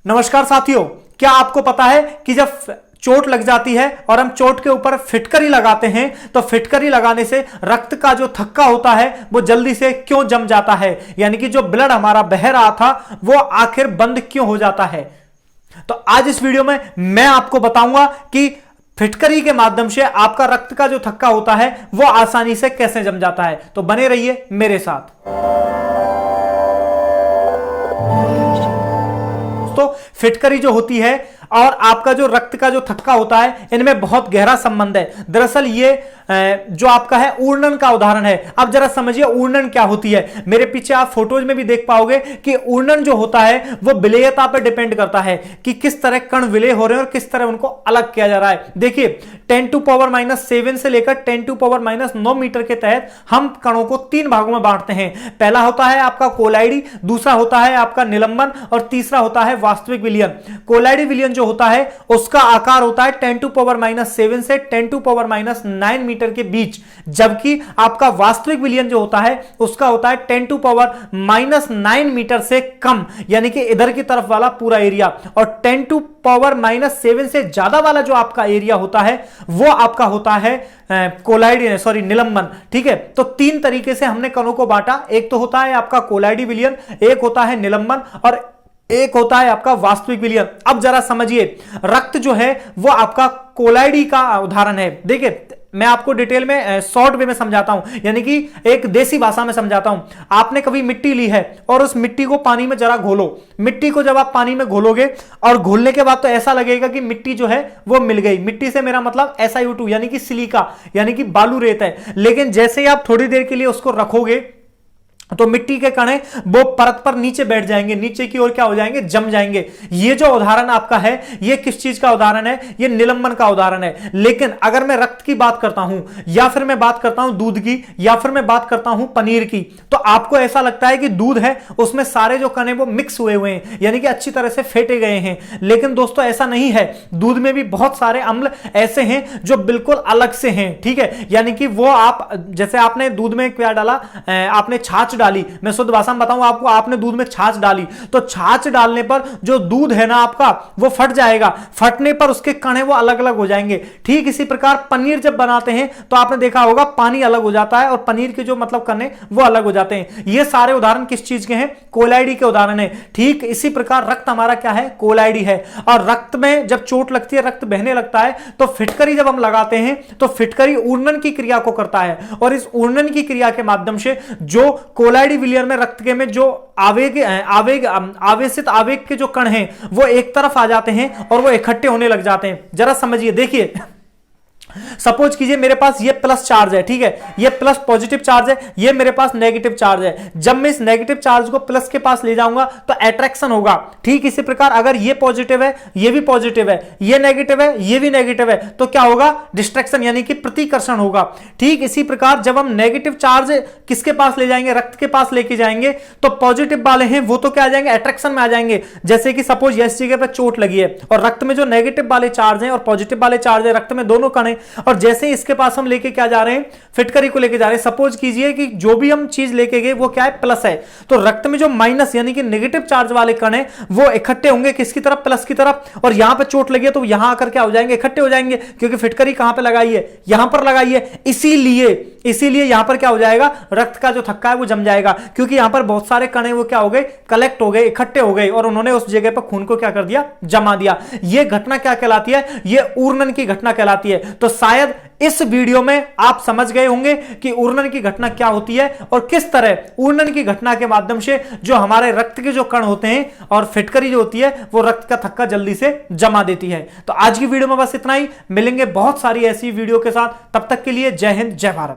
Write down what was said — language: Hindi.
नमस्कार साथियों, क्या आपको पता है कि जब चोट लग जाती है और हम चोट के ऊपर फिटकरी लगाते हैं तो फिटकरी लगाने से रक्त का जो थक्का होता है वो जल्दी से क्यों जम जाता है, यानी कि जो ब्लड हमारा बह रहा था वो आखिर बंद क्यों हो जाता है। तो आज इस वीडियो में मैं आपको बताऊंगा कि फिटकरी के माध्यम से आपका रक्त का जो थक्का होता है वो आसानी से कैसे जम जाता है। तो बने रहिए मेरे साथ। तो फिटकरी जो होती है और आपका जो रक्त का जो थक्का होता है इनमें बहुत गहरा संबंध है। दरअसल ये जो आपका है ऊर्णन का उदाहरण है। अब जरा समझिए ऊर्णन क्या होती है। मेरे पीछे आप फोटोज में भी देख पाओगे कि ऊर्णन जो होता है वो विलेयता पर डिपेंड करता है कि किस तरह कण विलय हो रहे हैं और किस तरह उनको अलग किया जा रहा है। देखिए 10⁻⁷ से लेकर 10⁻⁹ मीटर के तहत हम कणों को 3 भागों में बांटते हैं। पहला होता है आपका कोलाइडी, दूसरा होता है आपका निलंबन और तीसरा होता है वास्तविक विलयन। कोलाइडी विलयन जो होता है उसका आकार होता है 10⁻⁷ से 10⁻⁹ मीटर के बीच, जबकि आपका वास्तविक विलयन जो होता है उसका होता है 10⁻⁹ मीटर से कम, यानी कि इधर की तरफ वाला पूरा एरिया। और 10⁻⁷ से ज्यादा वाला जो आपका एरिया होता है वो आपका होता है कोलाइडी निलंबन। ठीक है, तो 3 तरीके से हमने कणों को बांटा। एक तो होता है आपका कोलाइडी विलयन, एक होता है निलंबन और एक होता है आपका वास्तविक विलयन। अब जरा समझिए, रक्त जो है वो आपका कोलाइडी का उदाहरण है। देखिए मैं आपको डिटेल में शॉर्ट वे में समझाता हूं, यानी कि एक देसी भाषा में समझाता हूं। आपने कभी मिट्टी ली है और उस मिट्टी को पानी में जरा घोलो। मिट्टी को जब आप पानी में घोलोगे और घोलने के बाद तो ऐसा लगेगा कि मिट्टी जो है वो मिल गई। मिट्टी से मेरा मतलब SiO2 यानी कि सिलिका यानी कि बालू रेत है। लेकिन जैसे ही आप थोड़ी देर के लिए उसको रखोगे तो मिट्टी के कण वो परत पर नीचे बैठ जाएंगे, नीचे की ओर क्या हो जाएंगे, जम जाएंगे। ये जो उदाहरण आपका है ये किस चीज का उदाहरण है, ये निलंबन का उदाहरण है। लेकिन अगर मैं रक्त की बात करता हूं या फिर मैं बात करता हूं दूध की या फिर मैं बात करता हूं पनीर की, तो आपको ऐसा लगता है कि दूध है उसमें सारे जो कण वो मिक्स हुए हुए हैं, यानी कि अच्छी तरह से फेंटे गए हैं। लेकिन दोस्तों ऐसा नहीं है। दूध में भी बहुत सारे अम्ल ऐसे हैं जो बिल्कुल अलग से हैं। ठीक है, यानी कि वो आप जैसे आपने दूध में क्या डाला, आपने छाछ डाली, मैं शुद्ध भाषा में बताऊं आपको, आपने दूध में छाछ डाली तो छाछ डालने पर जो दूध है ना आपका वो फट जाएगा। फटने पर उसके कण वो अलग अलग हो जाएंगे। ठीक इसी प्रकार पनीर जब बनाते हैं तो आपने देखा होगा पानी अलग हो जाता है और पनीर के जो मतलब कण वो अलग हो जाते हैं। ये सारे उदाहरण किस चीज के हैं, कोलाइडी के उदाहरण है। ठीक इसी प्रकार रक्त हमारा क्या है, कोलाइडी है। और रक्त में जब चोट लगती है, रक्त बहने लगता है तो फिटकरी जब हम लगाते हैं तो फिटकरी ऊर्णन की क्रिया को करता है और इस ऊर्णन की क्रिया के माध्यम से जो कोलाइडी विलयन में रक्त के में जो आवेशित आवेग के जो कण हैं वो एक तरफ आ जाते हैं और वो इकट्ठे होने लग जाते हैं। जरा समझिए, देखिए सपोज कीजिए मेरे पास ये प्लस चार्ज है, ठीक है, ये प्लस पॉजिटिव चार्ज है, ये मेरे पास नेगेटिव चार्ज है। जब मैं इस नेगेटिव चार्ज को प्लस के पास ले जाऊंगा तो अट्रैक्शन होगा। ठीक इसी प्रकार अगर ये पॉजिटिव है, ये भी पॉजिटिव है, ये नेगेटिव है, ये भी नेगेटिव है, तो क्या होगा, डिस्ट्रैक्शन यानी कि प्रतिकर्षण होगा। ठीक इसी प्रकार जब हम नेगेटिव चार्ज किसके पास ले जाएंगे, रक्त के पास लेके जाएंगे, तो पॉजिटिव वाले हैं वो तो क्या आ जाएंगे, अट्रैक्शन में आ जाएंगे। जैसे कि सपोज इस जगह पर चोट लगी है और रक्त में जो नेगेटिव वाले चार्ज हैं और पॉजिटिव वाले चार्ज है, रक्त में दोनों कण हैं, और जैसे इसके पास हम लेके क्या जा रहे हैं, फिटकरी को लेके जा रहे हैं। सपोज कीजिए कि जो भी हम चीज लेके गए वो क्या है, प्लस है, तो रक्त में जो माइनस यानी कि नेगेटिव चार्ज वाले कण हैं वो इकट्ठे होंगे किसकी तरफ, प्लस की तरफ। और यहां पे चोट लगी है तो यहां आकर क्या हो जाएंगे, इकट्ठे हो जाएंगे, क्योंकि फिटकरी कहां पे लगाई है, यहां पर लगाई है। इसीलिए यहां पर क्या हो जाएगा, रक्त का जो थक्का है वो जम जाएगा, क्योंकि यहां पर बहुत सारे कण वो क्या हो गए, कलेक्ट हो गए, इकट्ठे हो गए और उन्होंने उस जगह पर खून को क्या कर दिया, जमा दिया। यह घटना क्या कहलाती है, यह ऊर्णन की घटना कहलाती है। तो शायद इस वीडियो में आप समझ गए होंगे कि ऊर्णन की घटना क्या होती है और किस तरह ऊर्णन की घटना के माध्यम से जो हमारे रक्त के जो कण होते हैं और फिटकरी जो होती है वो रक्त का थक्का जल्दी से जमा देती है। तो आज की वीडियो में बस इतना ही, मिलेंगे बहुत सारी ऐसी वीडियो के साथ। तब तक के लिए जय हिंद, जय भारत।